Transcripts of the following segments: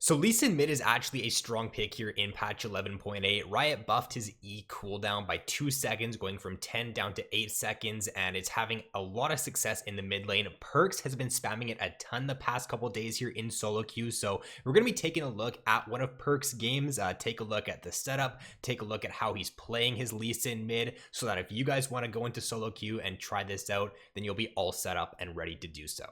So Lee Sin mid is actually a strong pick here in patch 11.8. Riot buffed his E cooldown by 2 seconds, going from 10 down to 8 seconds, and it's having a lot of success in the mid lane. Perkz has been spamming it a ton the past couple days here in solo queue, so we're going to be taking a look at one of Perkz' games, take a look at the setup, take a look at how he's playing his Lee Sin mid, so that if you guys want to go into solo queue and try this out, then you'll be all set up and ready to do so.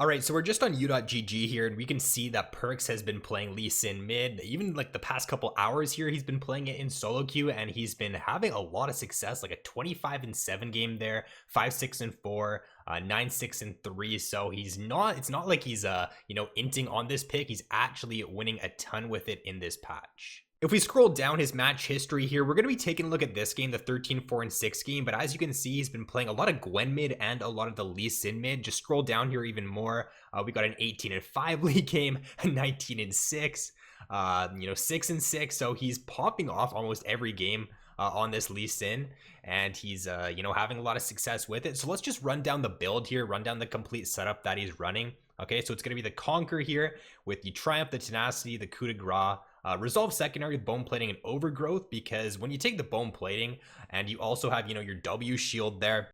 Alright, so we're just on u.gg here, and we can see that Perkz has been playing Lee Sin mid. Even like the past couple hours here, he's been playing it in solo queue, and he's been having a lot of success, like a 25-7 game there, 5-6-4, 9-6-3. So he's not, it's not like he's inting on this pick. He's actually winning a ton with it in this patch. If we scroll down his match history here, we're going to be taking a look at this game, the 13-4-6 game. But as you can see, he's been playing a lot of Gwen mid and a lot of the Lee Sin mid. Just scroll down here even more. We got an 18-5 league game, a 19-6, 6-6. So he's popping off almost every game on this Lee Sin, and he's having a lot of success with it. So let's just run down the build here, run down the complete setup that he's running. Okay, so it's going to be the Conquer here with the Triumph, the Tenacity, the Coup de Grace, Resolve secondary with Bone Plating and Overgrowth, because when you take the Bone Plating and you also have, your W shield there,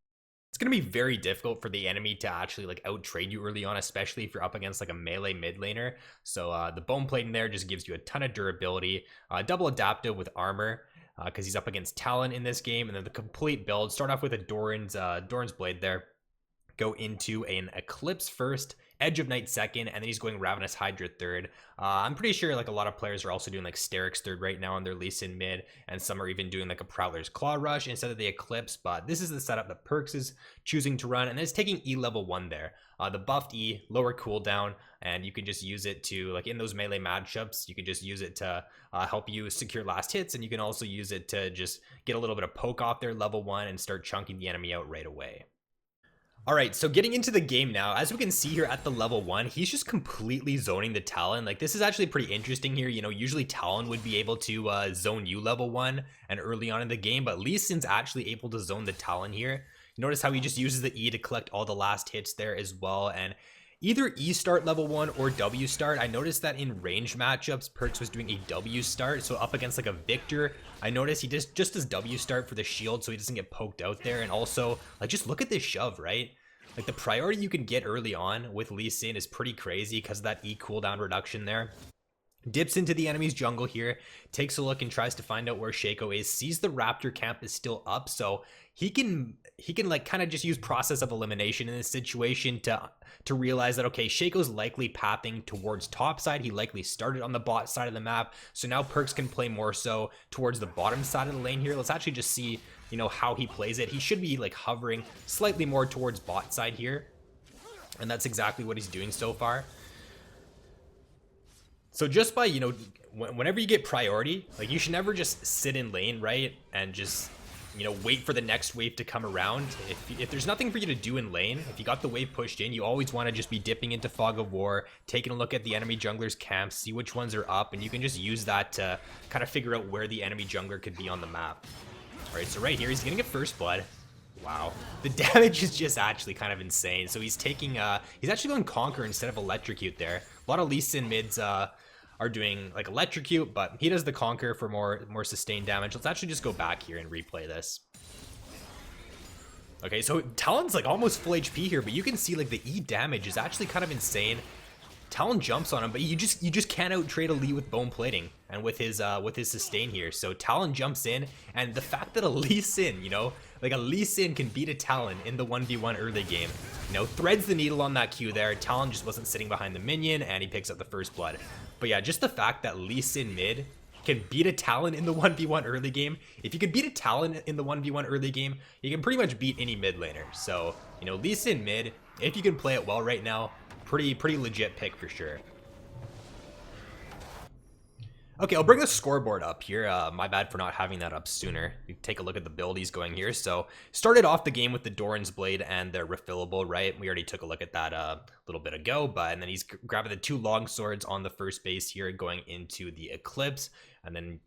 it's going to be very difficult for the enemy to actually like out trade you early on, especially if you're up against like a melee mid laner. So the Bone Plating there just gives you a ton of durability, double adaptive with armor, because he's up against Talon in this game. And then the complete build, start off with a Doran's Blade there, go into an Eclipse first, Edge of Night second, and then he's going Ravenous Hydra third. I'm pretty sure like a lot of players are also doing like Sterix third right now on their Lee Sin mid, and some are even doing like a Prowler's Claw Rush instead of the Eclipse. But this is the setup that Perkz is choosing to run, and it's taking E level 1 there. The buffed E, lower cooldown, and you can just use it to, like in those melee matchups, you can just use it to help you secure last hits, and you can also use it to just get a little bit of poke off there level 1 and start chunking the enemy out right away. Alright, so getting into the game now, as we can see here at the level 1, he's just completely zoning the Talon. Like, this is actually pretty interesting here. Usually Talon would be able to zone you level 1 and early on in the game, but Lee Sin's actually able to zone the Talon here. Notice how he just uses the E to collect all the last hits there as well, and either E start level 1 or W start. I noticed that in ranged matchups, Perkz was doing a W start. So up against like a Victor, I noticed he just does W start for the shield so he doesn't get poked out there. And also, like, just look at this shove, right? Like, the priority you can get early on with Lee Sin is pretty crazy because of that E cooldown reduction there. Dips into the enemy's jungle here, takes a look and tries to find out where Shaco is, sees the Raptor camp is still up, so he can like kind of just use process of elimination in this situation to realize that, okay, Shaco's likely pathing towards top side. He likely started on the bot side of the map, so now Perkz can play more so towards the bottom side of the lane here. Let's actually just see, how he plays it. He should be like hovering slightly more towards bot side here, and that's exactly what he's doing so far. So just by, whenever you get priority, like, you should never just sit in lane, right? And just, wait for the next wave to come around. If there's nothing for you to do in lane, if you got the wave pushed in, you always want to just be dipping into Fog of War, taking a look at the enemy jungler's camps, see which ones are up, and you can just use that to kind of figure out where the enemy jungler could be on the map. All right, so right here, he's going to get first blood. Wow, the damage is just actually kind of insane. So he's taking, he's actually going Conquer instead of Electrocute there. A lot of Lee Sin mids are doing like Electrocute, but he does the Conquer for more sustained damage. Let's actually just go back here and replay this. Okay, so Talon's like almost full HP here, but you can see like the E damage is actually kind of insane. Talon jumps on him, but you just can't out trade a Lee with Bone Plating and with his sustain here. So Talon jumps in, and the fact that a Lee Sin, like a Lee Sin can beat a Talon in the 1v1 early game, threads the needle on that Q there. Talon just wasn't sitting behind the minion, and he picks up the first blood. But yeah, just the fact that Lee Sin mid can beat a Talon in the 1v1 early game. If you could beat a Talon in the 1v1 early game, you can pretty much beat any mid laner. So, Lee Sin mid, if you can play it well right now, pretty legit pick for sure. Okay, I'll bring the scoreboard up here. My bad for not having that up sooner. You take a look at the build he's going here. So started off the game with the Doran's Blade and the refillable, right? We already took a look at that a little bit ago, and then he's grabbing the 2 long swords on the first base here, going into the Eclipse, and then,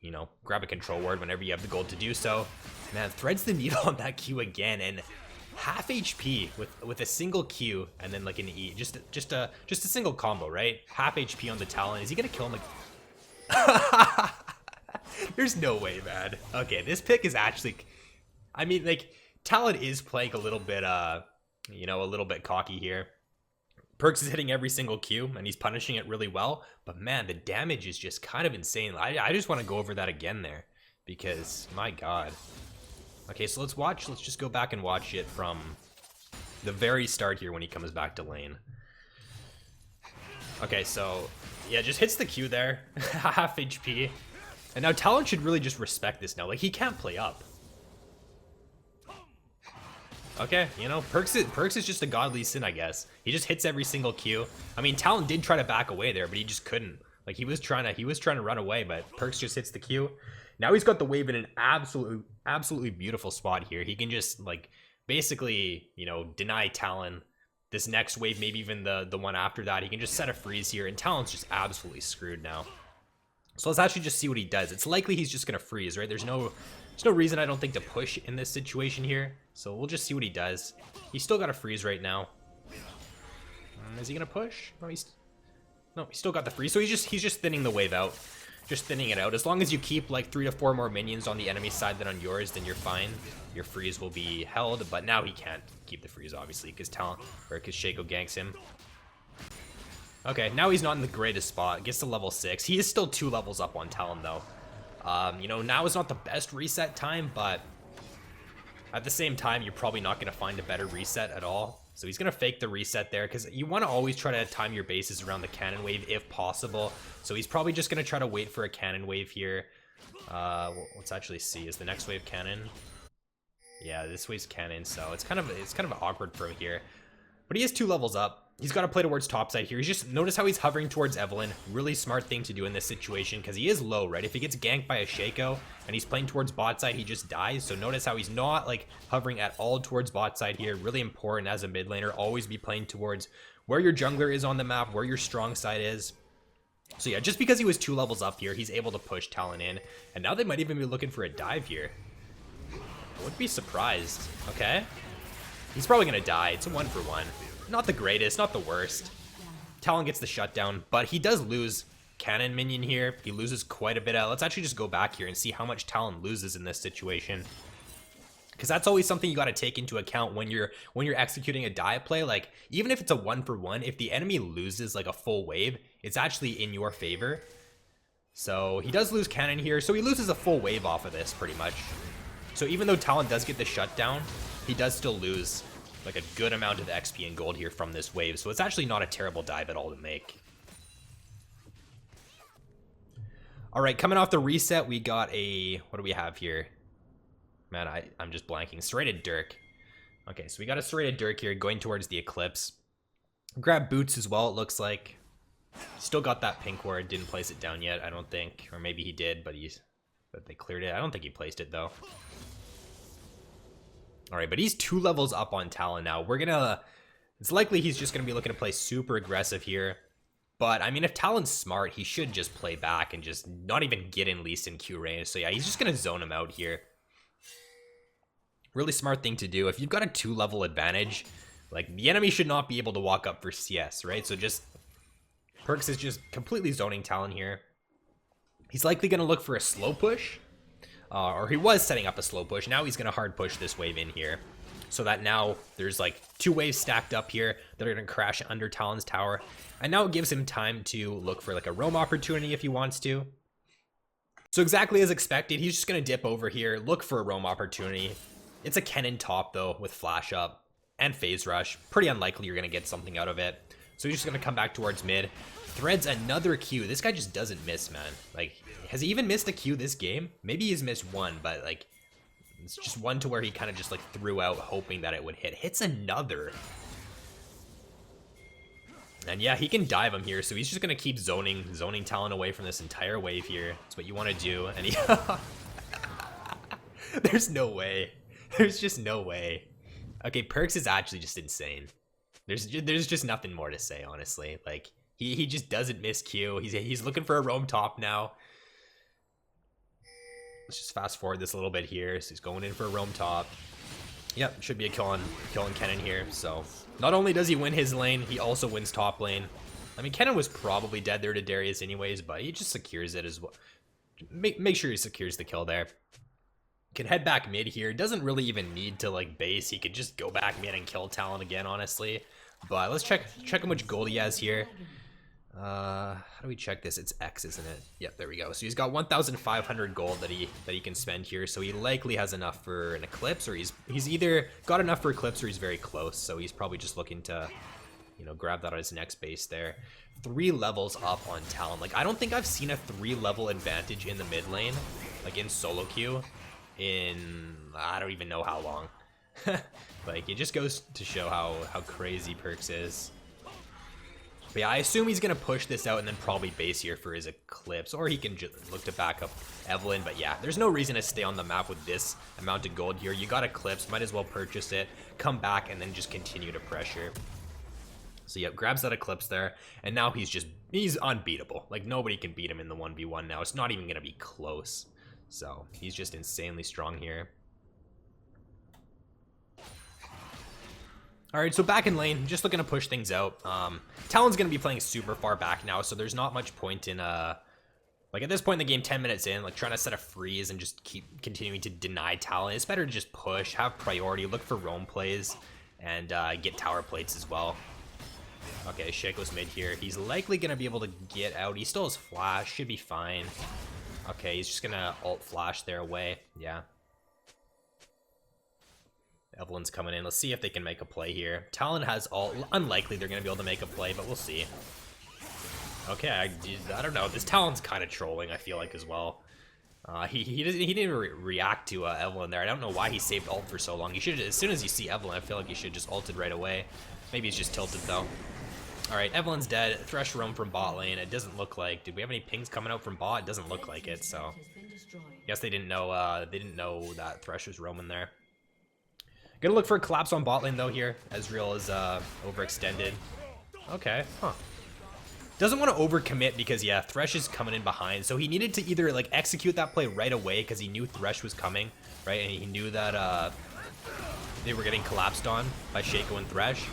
grab a control ward whenever you have the gold to do so. Man, threads the needle on that Q again, and half HP with a single Q and then like an E, just a single combo, right? Half HP on the Talon. Is he gonna kill him? Like, there's no way, man. Okay, this pick is actually, I mean, like, Talon is playing a little bit, you know, a little bit cocky here. Perkz is hitting every single Q and he's punishing it really well, but man, the damage is just kind of insane. I just want to go over that again there because my God. Okay, so let's just go back and watch it from the very start here when he comes back to lane. Okay, so yeah, just hits the Q there, half HP. And now Talon should really just respect this now. Like, he can't play up. Okay, you know, Perkz is just a godly sin, I guess. He just hits every single Q. I mean, Talon did try to back away there, but he just couldn't. Like, he was trying to run away, but Perkz just hits the Q. Now he's got the wave in an absolutely beautiful spot here. He can just, like, basically, you know, deny Talon this next wave, maybe even the one after that. He can just set a freeze here, and Talon's just absolutely screwed now. So let's actually just see what he does. It's likely he's just gonna freeze, right? There's no reason, I don't think, to push in this situation here. So we'll just see what he does. He's still got a freeze right now. Is he gonna push? No, he's still got the freeze. So he's just thinning the wave out. Just thinning it out. As long as you keep like 3 to 4 more minions on the enemy side than on yours, then you're fine. Your freeze will be held, but now he can't keep the freeze, obviously, because Shaco ganks him. Okay, now he's not in the greatest spot. Gets to level 6. He is still 2 levels up on Talon, though. You know, now is not the best reset time, but at the same time, you're probably not going to find a better reset at all. So he's going to fake the reset there, because you want to always try to time your bases around the cannon wave if possible. So he's probably just going to try to wait for a cannon wave here. Let's actually see. Is the next wave cannon? Yeah, this wave's cannon, so it's kind of awkward for him here. But he is 2 levels up. He's got to play towards topside here. He's just, notice how he's hovering towards Evelynn. Really smart thing to do in this situation, because he is low, right? If he gets ganked by a Shaco and he's playing towards bot side, he just dies. So notice how he's not like hovering at all towards bot side here. Really important as a mid laner. Always be playing towards where your jungler is on the map, where your strong side is. So yeah, just because he was 2 levels up here, he's able to push Talon in. And now they might even be looking for a dive here. I wouldn't be surprised. Okay. He's probably going to die. It's a 1-for-1. Not the greatest, not the worst. Talon gets the shutdown, but he does lose cannon minion here. He loses quite a bit out. Let's actually just go back here and see how much Talon loses in this situation. Because that's always something you got to take into account when you're executing a dive play. Like, even if it's a 1-for-1, if the enemy loses like a full wave, it's actually in your favor. So he does lose cannon here. So he loses a full wave off of this pretty much. So even though Talon does get the shutdown, he does still lose like a good amount of XP and gold here from this wave. So it's actually not a terrible dive at all to make. All right, coming off the reset, we got a, what do we have here? Man, I'm just blanking. Serrated Dirk. Okay, so we got a Serrated Dirk here going towards the Eclipse. Grab boots as well, it looks like. Still got that pink ward, didn't place it down yet, I don't think. Or maybe he did, but they cleared it. I don't think he placed it though. All right, but he's 2 levels up on Talon now. It's likely he's just gonna be looking to play super aggressive here. But I mean, if Talon's smart, he should just play back and just not even get in Lee Sin Q range. So yeah, he's just gonna zone him out here. Really smart thing to do. If you've got a 2-level advantage, like, the enemy should not be able to walk up for CS, right? So just, Perkz is just completely zoning Talon here. He's likely gonna look for a slow push. Or he was setting up a slow push. Now he's going to hard push this wave in here. So that now there's like 2 waves stacked up here that are going to crash under Talon's tower. And now it gives him time to look for like a roam opportunity if he wants to. So exactly as expected, he's just going to dip over here, look for a roam opportunity. It's a cannon top though with flash up and phase rush. Pretty unlikely you're going to get something out of it. So he's just going to come back towards mid. Threads another Q. This guy just doesn't miss, man. Like, has he even missed a Q this game? Maybe he's missed 1, but like, it's just one to where he kind of just like threw out hoping that it would hit. Hits another. And yeah, he can dive him here, so he's just gonna keep zoning Talon away from this entire wave here. That's what you want to do. And he there's no way. There's just no way. Okay, Perkz is actually just insane. There's just nothing more to say, honestly. Like, he just doesn't miss Q. He's looking for a roam top now. Let's just fast forward this a little bit here. So he's going in for a roam top. Yep, should be a kill on Kennen here. So not only does he win his lane, he also wins top lane. I mean, Kennen was probably dead there to Darius anyways, but he just secures it as well. Make sure he secures the kill there. Can head back mid here. Doesn't really even need to like base. He could just go back mid and kill Talon again, honestly. But let's check how much gold he has here. How do we check this? It's X, isn't it? Yep, there we go. So he's got 1,500 gold that he can spend here. So he likely has enough for an Eclipse, or he's either got enough for Eclipse or he's very close. So he's probably just looking to, you know, grab that on his next base there. 3 levels up on Talon. Like, I don't think I've seen a 3-level advantage in the mid lane, like in solo queue, in I don't even know how long. Like, it just goes to show how crazy Perkz is. But yeah, I assume he's gonna push this out and then probably base here for his Eclipse, or he can just look to back up Evelynn. But yeah, there's no reason to stay on the map with this amount of gold here. You got Eclipse, might as well purchase it, come back, and then just continue to pressure. So yep, grabs that Eclipse there, and now he's unbeatable. Like, nobody can beat him in the 1v1 now. It's not even gonna be close. So he's just insanely strong here. Alright, so back in lane, just looking to push things out. Talon's going to be playing super far back now, so there's not much point in, like at this point in the game, 10 minutes in, like trying to set a freeze and just keep continuing to deny Talon. It's better to just push, have priority, look for roam plays, and get tower plates as well. Okay, Shaco's mid here. He's likely going to be able to get out. He still has flash, should be fine. Okay, he's just going to ult flash their way. Yeah. Evelynn's coming in. Let's see if they can make a play here. Talon has ult. Unlikely they're going to be able to make a play, but we'll see. Okay, I don't know. This Talon's kind of trolling, I feel like, as well. He didn't react to Evelynn there. I don't know why he saved ult for so long. He should, as soon as you see Evelynn, I feel like he should just ulted right away. Maybe he's just tilted, though. Alright, Evelynn's dead. Thresh roam from bot lane. It doesn't look like... Did we have any pings coming out from bot? It doesn't look like it, so... I guess they didn't know that Thresh was roaming there. Gonna look for a collapse on bot lane though here. Ezreal is overextended. Okay, huh. Doesn't want to overcommit because yeah, Thresh is coming in behind. So he needed to either like execute that play right away because he knew Thresh was coming, right? And he knew that they were getting collapsed on by Shaco and Thresh.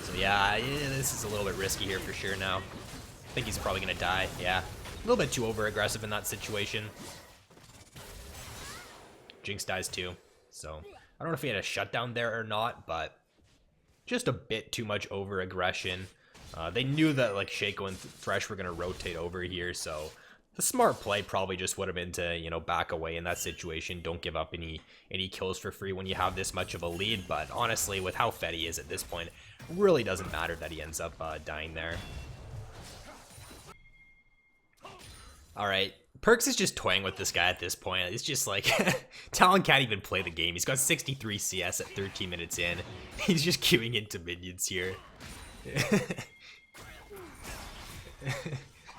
So yeah, this is a little bit risky here for sure now. I think he's probably gonna die. Yeah, a little bit too over aggressive in that situation. Jinx dies too, so. I don't know if he had a shutdown there or not, but just a bit too much over aggression. They knew that like Shaco and Thresh were gonna rotate over here, so the smart play probably just would have been to, you know, back away in that situation. Don't give up any kills for free when you have this much of a lead. But honestly, with how fed he is at this point, it really doesn't matter that he ends up dying there. All right. Perkz is just toying with this guy at this point. It's just like, Talon can't even play the game. He's got 63 CS at 13 minutes in. He's just queuing into minions here.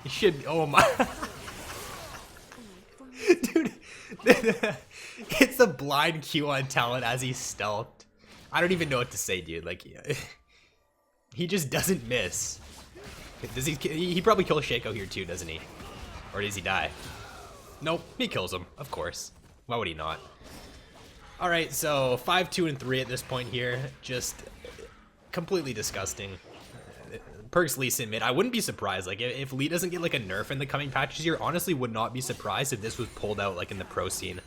He should, oh my. Dude, it's a blind Q on Talon as he's stealthed. I don't even know what to say, dude. Like, he just doesn't miss. Does he probably kills Shaco here too, doesn't he? Or does he die? Nope, he kills him, of course. Why would he not? Alright, so 5, 2, and 3 at this point here. Just completely disgusting. Perkz Lee Sin mid. I wouldn't be surprised. Like, if Lee doesn't get like a nerf in the coming patches here, honestly would not be surprised if this was pulled out like in the pro scene.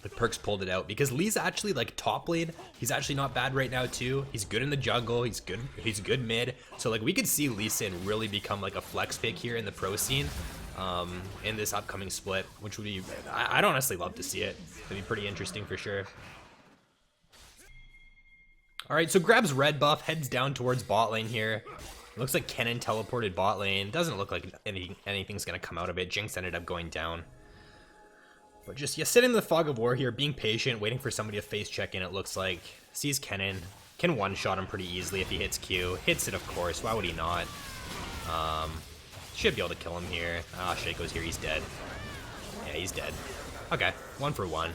But Perkz pulled it out because Lee's actually like top lane. He's actually not bad right now too. He's good in the jungle. He's good mid. So like we could see Lee Sin really become like a flex pick here in the pro scene in this upcoming split, which would be, I'd honestly love to see it. It'd be pretty interesting for sure. All right, so grabs red buff, heads down towards bot lane here. Looks like Kennen teleported bot lane. Doesn't look like anything's gonna come out of it. Jinx ended up going down. But just, yeah, sitting in the fog of war here, being patient, waiting for somebody to face check in, it looks like. Sees Kennen. Can one-shot him pretty easily if he hits Q. Hits it, of course. Why would he not? Should be able to kill him here. Ah, Shaco's here. He's dead. Yeah, he's dead. Okay, 1 for 1.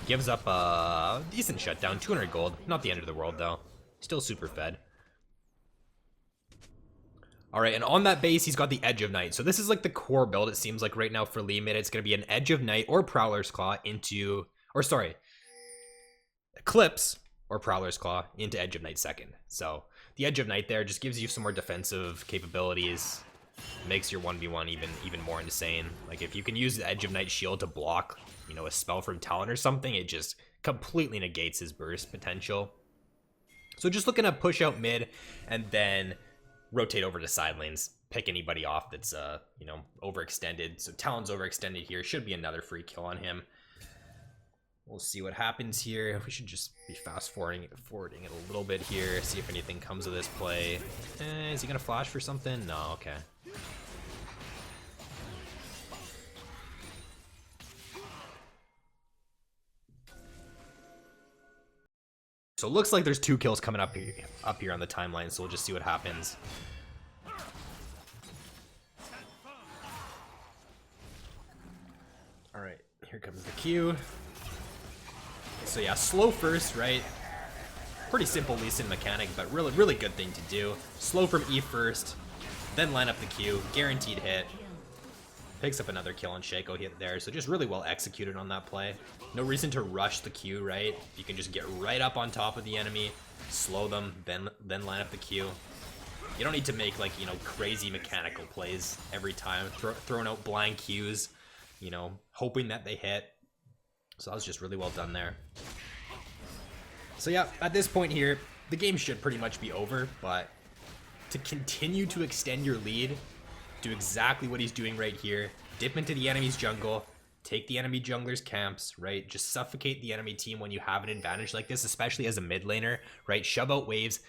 Gives up a decent shutdown. 200 gold. Not the end of the world, though. Still super fed. Alright, and on that base, he's got the Edge of Night. So this is like the core build, it seems like right now for Lee mid. It's going to be an Edge of Night or Prowler's Claw into... Or sorry. clips or Prowler's Claw into Edge of Night second. So the Edge of Night there just gives you some more defensive capabilities, makes your 1v1 even more insane. Like if you can use the Edge of Night shield to block, you know, a spell from Talon or something, it just completely negates his burst potential. So just looking to push out mid and then rotate over to side lanes, pick anybody off that's you know, overextended. So Talon's overextended here, should be another free kill on him. We'll see what happens here. We should just be fast forwarding it a little bit here, see if anything comes of this play. Is he gonna flash for something? No, okay. So it looks like there's 2 kills coming up here on the timeline, so we'll just see what happens. All right, here comes the Q. So yeah, slow first, right? Pretty simple Lee Sin mechanic, but really good thing to do. Slow from E first, then line up the Q, guaranteed hit. Picks up another kill on Shaco hit there, so just really well executed on that play. No reason to rush the Q, right? You can just get right up on top of the enemy, slow them, then line up the Q. You don't need to make, like, you know, crazy mechanical plays every time, throwing out blind Qs, you know, hoping that they hit. So that was just really well done there. So yeah, at this point here, the game should pretty much be over, but to continue to extend your lead, do exactly what he's doing right here. Dip into the enemy's jungle, take the enemy jungler's camps, right? Just suffocate the enemy team when you have an advantage like this, especially as a mid laner, right? Shove out waves,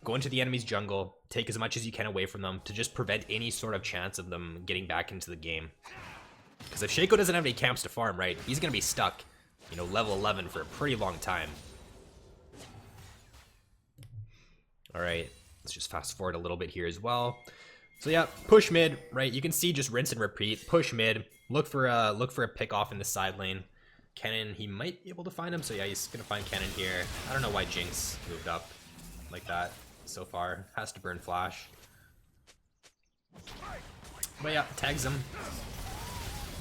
go into the enemy's jungle, take as much as you can away from them to just prevent any sort of chance of them getting back into the game. Because if Shaco doesn't have any camps to farm, right, he's going to be stuck, you know, level 11 for a pretty long time. All right, let's just fast forward a little bit here as well. So yeah, push mid, right? You can see just rinse and repeat. Push mid, look for a pick off in the side lane. Kennen, he might be able to find him. So yeah, he's gonna find Kennen here. I don't know why Jinx moved up like that so far. Has to burn flash. But yeah, tags him.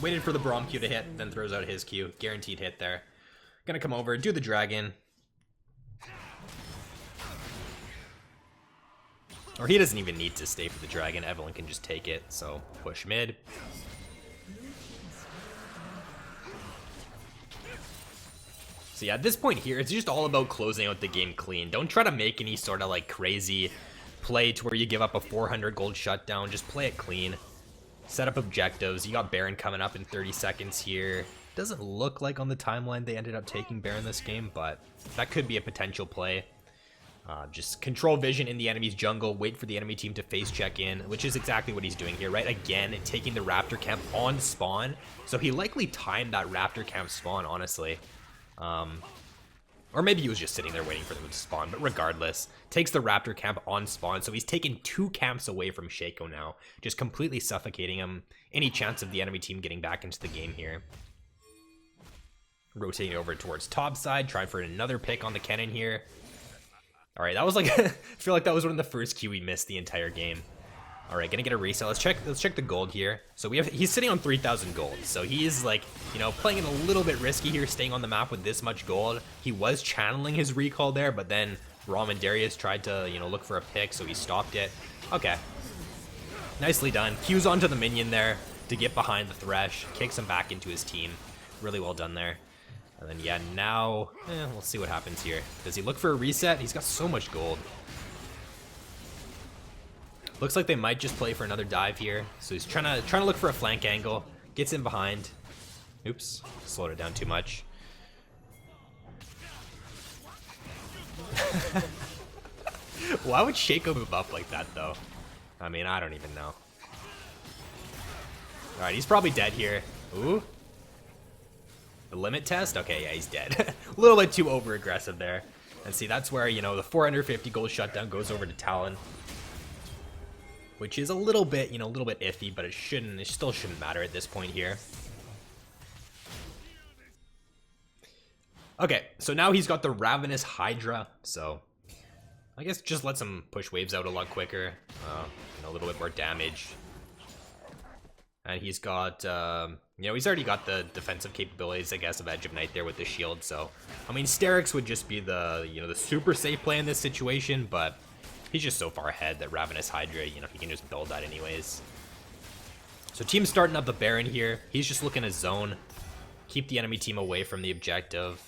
Waited for the Braum Q to hit, then throws out his Q. Guaranteed hit there. Gonna come over, do the dragon. Or he doesn't even need to stay for the dragon. Evelyn can just take it, so push mid. So yeah, at this point here, it's just all about closing out the game clean. Don't try to make any sort of like crazy play to where you give up a 400 gold shutdown. Just play it clean. Set up objectives. You got Baron coming up in 30 seconds here. Doesn't look like on the timeline they ended up taking Baron this game, but that could be a potential play. Just control vision in the enemy's jungle, wait for the enemy team to face check in, which is exactly what he's doing here, right? Again, taking the Raptor camp on spawn. So he likely timed that Raptor camp spawn, honestly. Or maybe he was just sitting there waiting for them to spawn, but regardless, takes the Raptor camp on spawn. So he's taken 2 camps away from Shaco now, just completely suffocating him. Any chance of the enemy team getting back into the game here. Rotating over towards top side, trying for another pick on the Kennen here. All right, that was like, I feel like that was one of the first Q we missed the entire game. All right, gonna get a reset. Let's check the gold here. So he's sitting on 3,000 gold. So he is like, you know, playing it a little bit risky here, staying on the map with this much gold. He was channeling his recall there, but then Braum and Darius tried to, you know, look for a pick, so he stopped it. Okay, nicely done. Q's onto the minion there to get behind the Thresh, kicks him back into his team. Really well done there. And then yeah, now we'll see what happens here. Does he look for a reset? He's got so much gold. Looks like they might just play for another dive here. So he's trying to look for a flank angle. Gets in behind. Oops, slowed it down too much. Why would Shaco move up like that though? I mean, I don't even know. All right, he's probably dead here. Ooh. The limit test? Okay, yeah, he's dead. A little bit too over-aggressive there. And see, that's where, you know, the 450 gold shutdown goes over to Talon. Which is a little bit, you know, a little bit iffy, but it still shouldn't matter at this point here. Okay, so now he's got the Ravenous Hydra, so I guess just lets him push waves out a lot quicker. You know, a little bit more damage. And he's got, you know, he's already got the defensive capabilities, I guess, of Edge of Night there with the shield. So, I mean, Sterix would just be the, you know, the super safe play in this situation, but he's just so far ahead that Ravenous Hydra, you know, he can just build that anyways. So team's starting up the Baron here. He's just looking to zone, keep the enemy team away from the objective.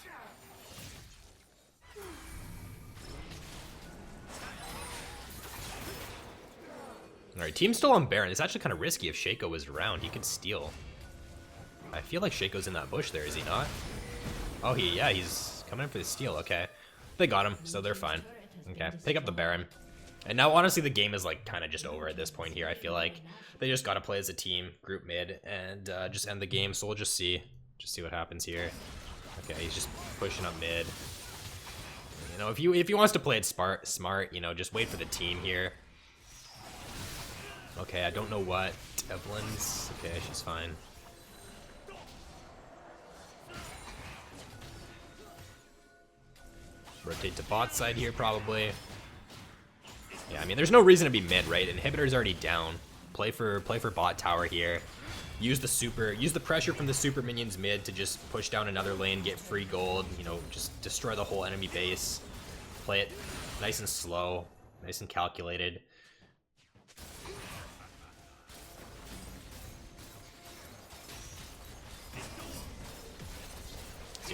Alright, team's still on Baron. It's actually kind of risky if Shaco was around. He could steal. I feel like Shaco's in that bush there, is he not? Oh, yeah, he's coming in for the steal. Okay. They got him, so they're fine. Okay, pick up the Baron. And now, honestly, the game is, like, kind of just over at this point here. I feel like they just got to play as a team, group mid, and just end the game. So we'll just see what happens here. Okay, he's just pushing up mid. You know, if he wants to play it smart, you know, just wait for the team here. Okay, I don't know what Evelyn's. Okay, she's fine. Rotate to bot side here, probably. Yeah, I mean, there's no reason to be mid, right? Inhibitor's already down. Play for bot tower here. Use the pressure from the super minions mid to just push down another lane, get free gold. You know, just destroy the whole enemy base. Play it nice and slow, nice and calculated.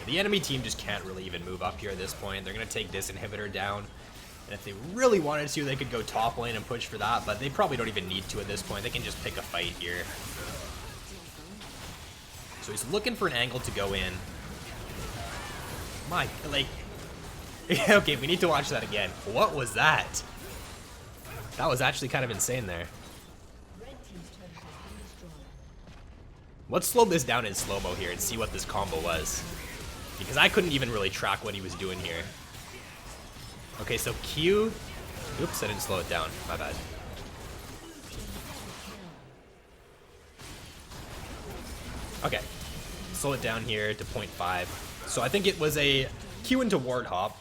The enemy team just can't really even move up here at this point. They're going to take this inhibitor down. And if they really wanted to, they could go top lane and push for that, but they probably don't even need to at this point. They can just pick a fight here. So he's looking for an angle to go in. My, like... Okay, we need to watch that again. What was that? That was actually kind of insane there. Let's slow this down in slow-mo here and see what this combo was. Because I couldn't even really track what he was doing here. Okay, so Q... Oops, I didn't slow it down. My bad. Okay. Slow it down here to 0.5. So I think it was a Q into ward hop.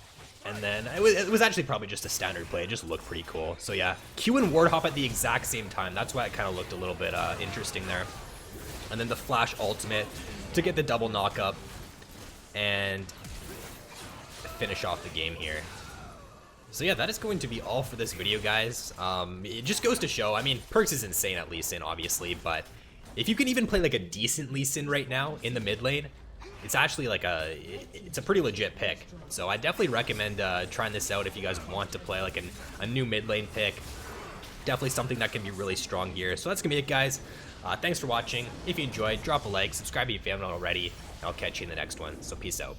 And then it was actually probably just a standard play. It just looked pretty cool. So yeah, Q and ward hop at the exact same time. That's why it kind of looked a little bit interesting there. And then the flash ultimate to get the double knock up and finish off the game here. So yeah, that is going to be all for this video, guys. It just goes to show, I mean, Perkz is insane at Lee Sin, obviously, but if you can even play like a decent Lee Sin right now in the mid lane, it's actually like it's a pretty legit pick. So I definitely recommend trying this out if you guys want to play like a new mid lane pick. Definitely something that can be really strong here. So that's gonna be it, guys. Thanks for watching. If you enjoyed, drop a like, subscribe if you haven't already. I'll catch you in the next one. So peace out.